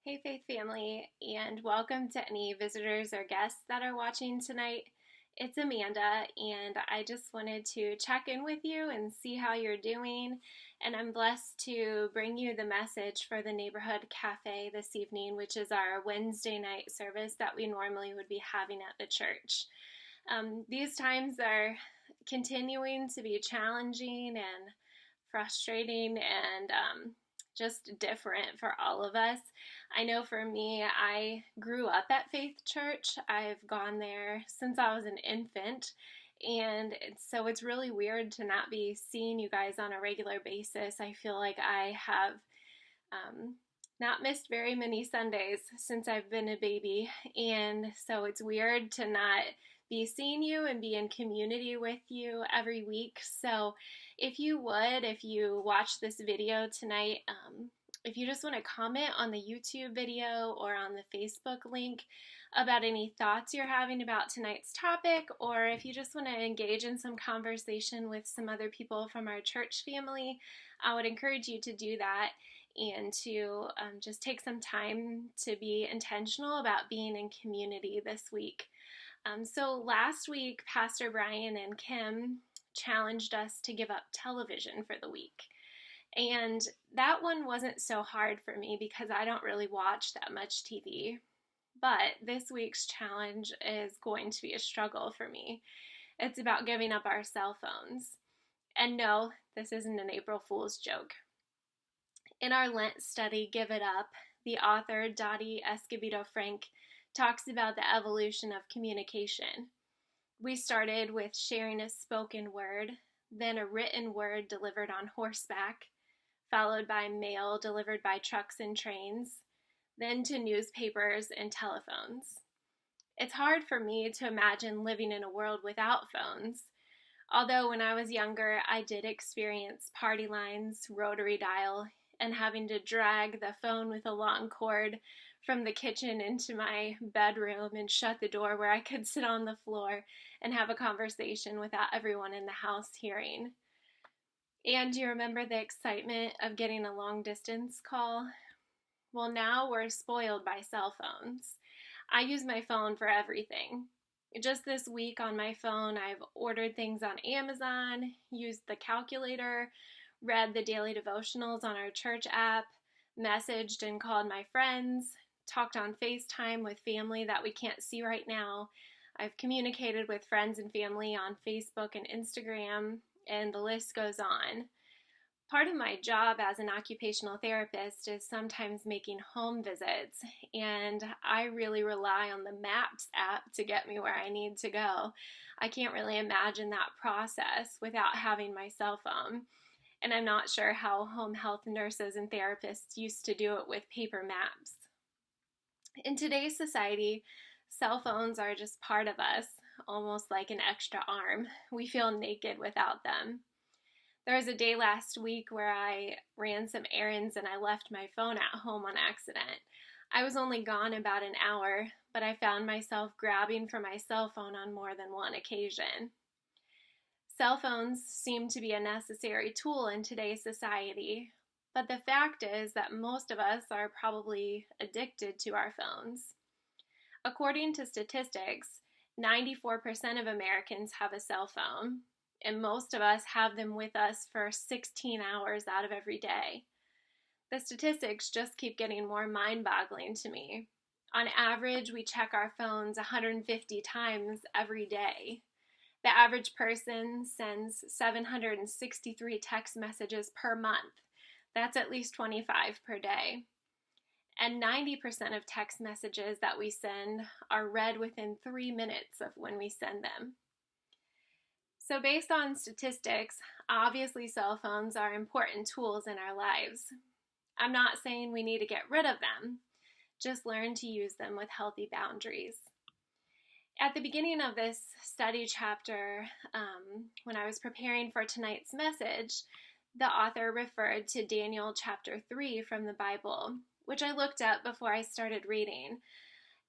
Hey, Faith family, and welcome to any visitors or guests that are watching tonight. It's Amanda, and I just wanted to check in with you and see how you're doing. And I'm blessed to bring you the message for the Neighborhood Cafe this evening, which is our Wednesday night service that we normally would be having at the church. These times are continuing to be challenging and frustrating and just different for all of us. I know for me, I grew up at Faith Church. I've gone there since I was an infant. And so it's really weird to not be seeing you guys on a regular basis. I feel like I have not missed very many Sundays since I've been a baby. And so it's weird to not be seeing you and be in community with you every week. So if you watch this video tonight, if you just want to comment on the YouTube video or on the Facebook link about any thoughts you're having about tonight's topic, or if you just want to engage in some conversation with some other people from our church family, I would encourage you to do that and to just take some time to be intentional about being in community this week. So last week, Pastor Brian and Kim challenged us to give up television for the week. And that one wasn't so hard for me because I don't really watch that much TV. But this week's challenge is going to be a struggle for me. It's about giving up our cell phones. And no, this isn't an April Fool's joke. In our Lent study, Give It Up, the author Dottie Escobedo Frank talks about the evolution of communication. We started with sharing a spoken word, then a written word delivered on horseback, followed by mail delivered by trucks and trains, then to newspapers and telephones. It's hard for me to imagine living in a world without phones, although when I was younger, I did experience party lines, rotary dial, and having to drag the phone with a long cord from the kitchen into my bedroom and shut the door where I could sit on the floor and have a conversation without everyone in the house hearing. And do you remember the excitement of getting a long distance call? Well, now we're spoiled by cell phones. I use my phone for everything. Just this week on my phone, I've ordered things on Amazon, used the calculator, read the daily devotionals on our church app, messaged and called my friends, talked on FaceTime with family that we can't see right now. I've communicated with friends and family on Facebook and Instagram, and the list goes on. Part of my job as an occupational therapist is sometimes making home visits, and I really rely on the Maps app to get me where I need to go. I can't really imagine that process without having my cell phone, and I'm not sure how home health nurses and therapists used to do it with paper maps. In today's society, cell phones are just part of us, almost like an extra arm. We feel naked without them. There was a day last week where I ran some errands and I left my phone at home on accident. I was only gone about an hour, but I found myself grabbing for my cell phone on more than one occasion. Cell phones seem to be a necessary tool in today's society, but the fact is that most of us are probably addicted to our phones. According to statistics, 94% of Americans have a cell phone, and most of us have them with us for 16 hours out of every day. The statistics just keep getting more mind-boggling to me. On average, we check our phones 150 times every day. The average person sends 763 text messages per month. That's at least 25 per day. And 90% of text messages that we send are read within 3 minutes of when we send them. So based on statistics, obviously cell phones are important tools in our lives. I'm not saying we need to get rid of them, just learn to use them with healthy boundaries. At the beginning of this study chapter, when I was preparing for tonight's message, the author referred to Daniel chapter 3 from the Bible, which I looked up before I started reading.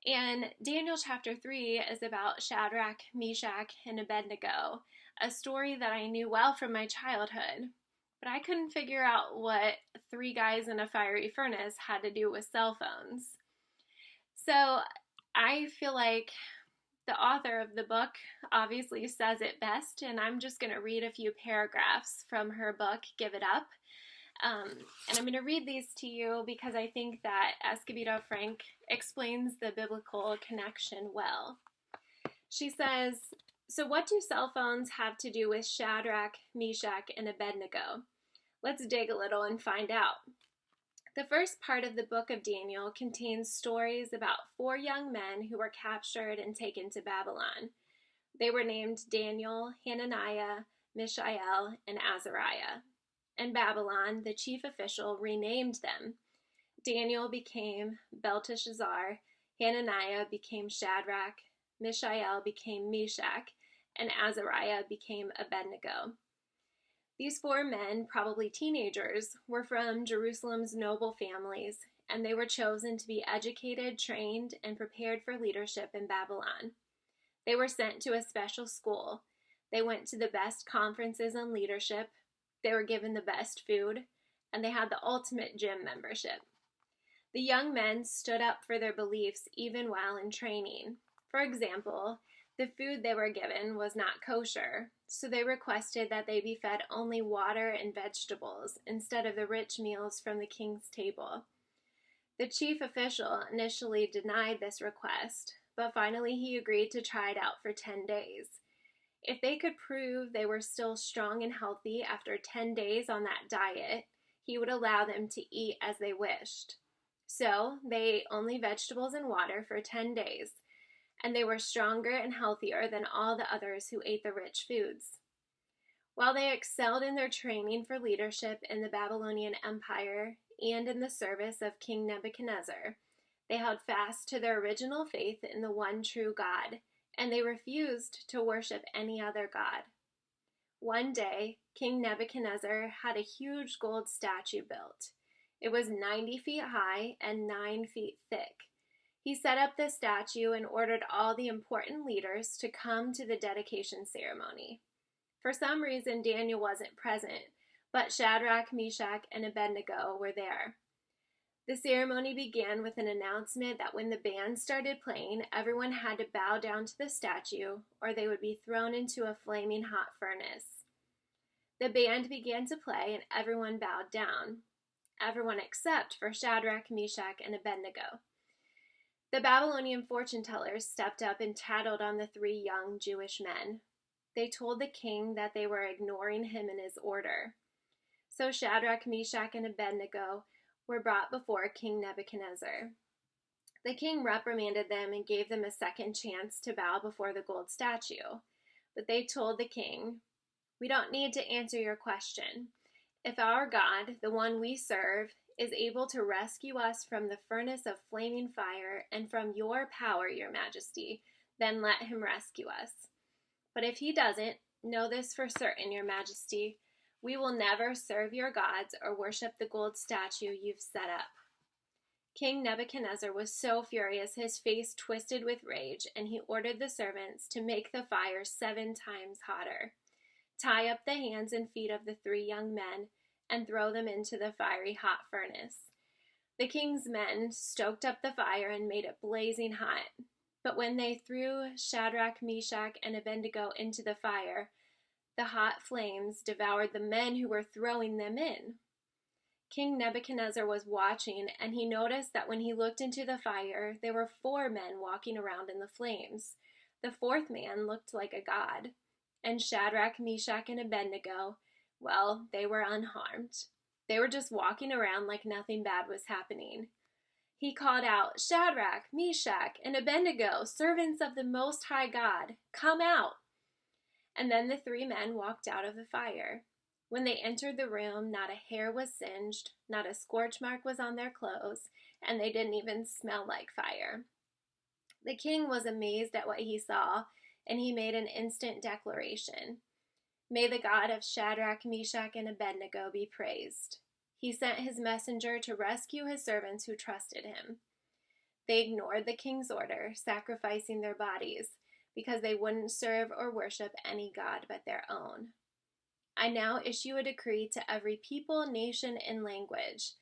And Daniel chapter 3 is about Shadrach, Meshach, and Abednego, a story that I knew well from my childhood. but I couldn't figure out what three guys in a fiery furnace had to do with cell phones. So I feel like the author of the book obviously says it best, and I'm just going to read a few paragraphs from her book, Give It Up. And I'm going to read these to you because I think that Escobedo Frank explains the biblical connection well. She says, "So what do cell phones have to do with Shadrach, Meshach, and Abednego? Let's dig a little and find out." The first part of the book of Daniel contains stories about 4 young men who were captured and taken to Babylon. They were named Daniel, Hananiah, Mishael, and Azariah. In Babylon, the chief official renamed them. Daniel became Belteshazzar, Hananiah became Shadrach, Mishael became Meshach, and Azariah became Abednego. These 4 men, probably teenagers, were from Jerusalem's noble families, and they were chosen to be educated, trained, and prepared for leadership in Babylon. They were sent to a special school. They went to the best conferences on leadership. They were given the best food, and they had the ultimate gym membership. The young men stood up for their beliefs even while in training. For example, the food they were given was not kosher, so they requested that they be fed only water and vegetables instead of the rich meals from the king's table. The chief official initially denied this request, but finally he agreed to try it out for 10 days. If they could prove they were still strong and healthy after 10 days on that diet, he would allow them to eat as they wished. So they ate only vegetables and water for 10 days, and they were stronger and healthier than all the others who ate the rich foods. While they excelled in their training for leadership in the Babylonian Empire and in the service of King Nebuchadnezzar, they held fast to their original faith in the one true God, and they refused to worship any other god. One day, King Nebuchadnezzar had a huge gold statue built. It was 90 feet high and 9 feet thick. He set up the statue and ordered all the important leaders to come to the dedication ceremony. For some reason, Daniel wasn't present, but Shadrach, Meshach, and Abednego were there. The ceremony began with an announcement that when the band started playing, everyone had to bow down to the statue or they would be thrown into a flaming hot furnace. The band began to play and everyone bowed down. Everyone except for Shadrach, Meshach, and Abednego. The Babylonian fortune tellers stepped up and tattled on the 3 young Jewish men. They told the king that they were ignoring him and his order. So Shadrach, Meshach, and Abednego were brought before King Nebuchadnezzar. The king reprimanded them and gave them a second chance to bow before the gold statue. But they told the king, "We don't need to answer your question. If our God, the one we serve, is able to rescue us from the furnace of flaming fire and from your power, your majesty, then let him rescue us. But if he doesn't, know this for certain, your majesty, we will never serve your gods or worship the gold statue you've set up." King Nebuchadnezzar was so furious his face twisted with rage, and he ordered the servants to make the fire 7 times hotter. Tie up the hands and feet of the 3 young men and throw them into the fiery hot furnace. The king's men stoked up the fire and made it blazing hot. But when they threw Shadrach, Meshach, and Abednego into the fire, the hot flames devoured the men who were throwing them in. King Nebuchadnezzar was watching, and he noticed that when he looked into the fire, there were 4 men walking around in the flames. The 4th man looked like a god, and Shadrach, Meshach, and Abednego, well, they were unharmed. They were just walking around like nothing bad was happening. He called out, "Shadrach, Meshach, and Abednego, servants of the Most High God, come out." And then the 3 men walked out of the fire. When they entered the room, not a hair was singed, not a scorch mark was on their clothes, and they didn't even smell like fire. The king was amazed at what he saw, and he made an instant declaration. "May the God of Shadrach, Meshach, and Abednego be praised." He sent his messenger to rescue his servants who trusted him. They ignored the king's order, sacrificing their bodies, because they wouldn't serve or worship any god but their own. I now issue a decree to every people, nation, and language.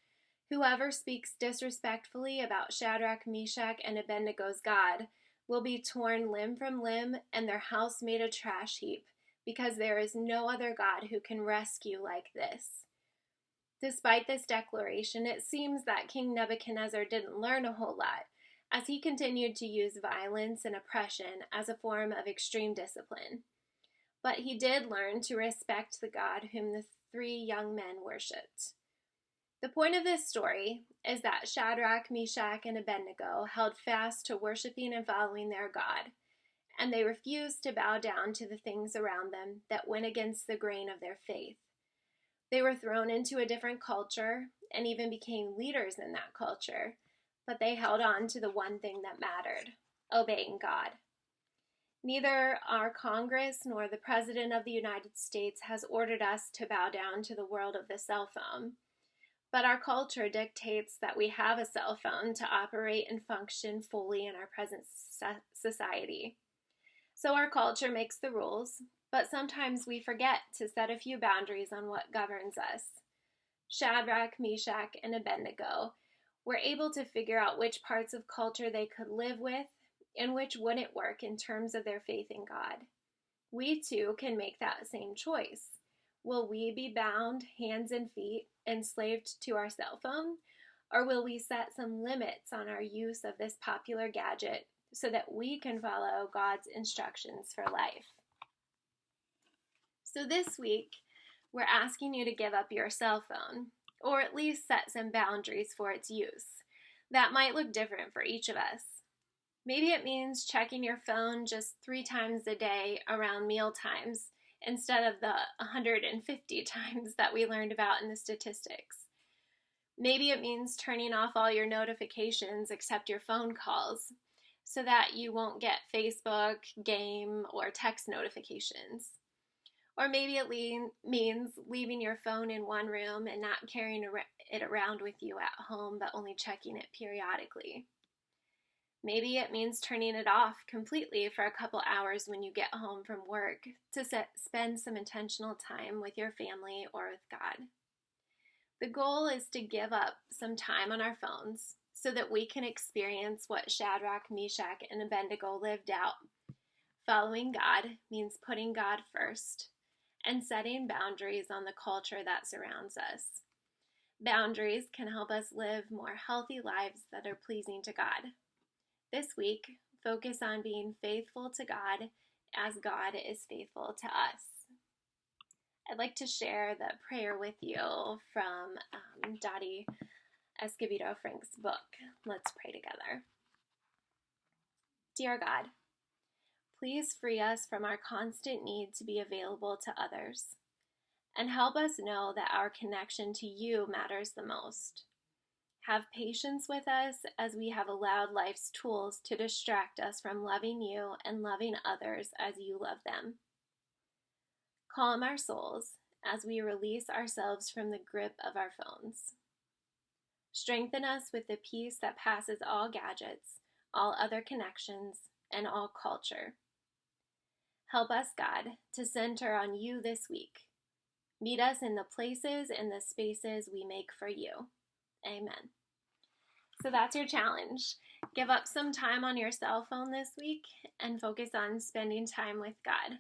Whoever speaks disrespectfully about Shadrach, Meshach, and Abednego's God will be torn limb from limb and their house made a trash heap, because there is no other God who can rescue like this. Despite this declaration, it seems that King Nebuchadnezzar didn't learn a whole lot, as he continued to use violence and oppression as a form of extreme discipline. But he did learn to respect the God whom the three young men worshipped. The point of this story is that Shadrach, Meshach, and Abednego held fast to worshiping and following their God, and they refused to bow down to the things around them that went against the grain of their faith. They were thrown into a different culture and even became leaders in that culture, but they held on to the one thing that mattered: obeying God. Neither our Congress nor the President of the United States has ordered us to bow down to the world of the cell phone, but our culture dictates that we have a cell phone to operate and function fully in our present society. So our culture makes the rules, but sometimes we forget to set a few boundaries on what governs us. Shadrach, Meshach, and Abednego were able to figure out which parts of culture they could live with and which wouldn't work in terms of their faith in God. We too can make that same choice. Will we be bound hands and feet, enslaved to our cell phone, or will we set some limits on our use of this popular gadget so that we can follow God's instructions for life? So this week, we're asking you to give up your cell phone, or at least set some boundaries for its use. That might look different for each of us. Maybe it means checking your phone just 3 times a day around meal times instead of the 150 times that we learned about in the statistics. Maybe it means turning off all your notifications except your phone calls so that you won't get Facebook, game, or text notifications. Or maybe it means leaving your phone in one room and not carrying it around with you at home, but only checking it periodically. Maybe it means turning it off completely for a couple hours when you get home from work to spend some intentional time with your family or with God. The goal is to give up some time on our phones so that we can experience what Shadrach, Meshach, and Abednego lived out. Following God means putting God first and setting boundaries on the culture that surrounds us. Boundaries can help us live more healthy lives that are pleasing to God. This week, focus on being faithful to God as God is faithful to us. I'd like to share the prayer with you from Dottie Escobedo Frank's book. Let's pray together. Dear God, please free us from our constant need to be available to others, and help us know that our connection to you matters the most. Have patience with us as we have allowed life's tools to distract us from loving you and loving others as you love them. Calm our souls as we release ourselves from the grip of our phones. Strengthen us with the peace that passes all gadgets, all other connections, and all culture. Help us, God, to center on you this week. Meet us in the places and the spaces we make for you. Amen. So that's your challenge. Give up some time on your cell phone this week and focus on spending time with God.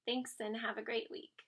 Thanks and have a great week.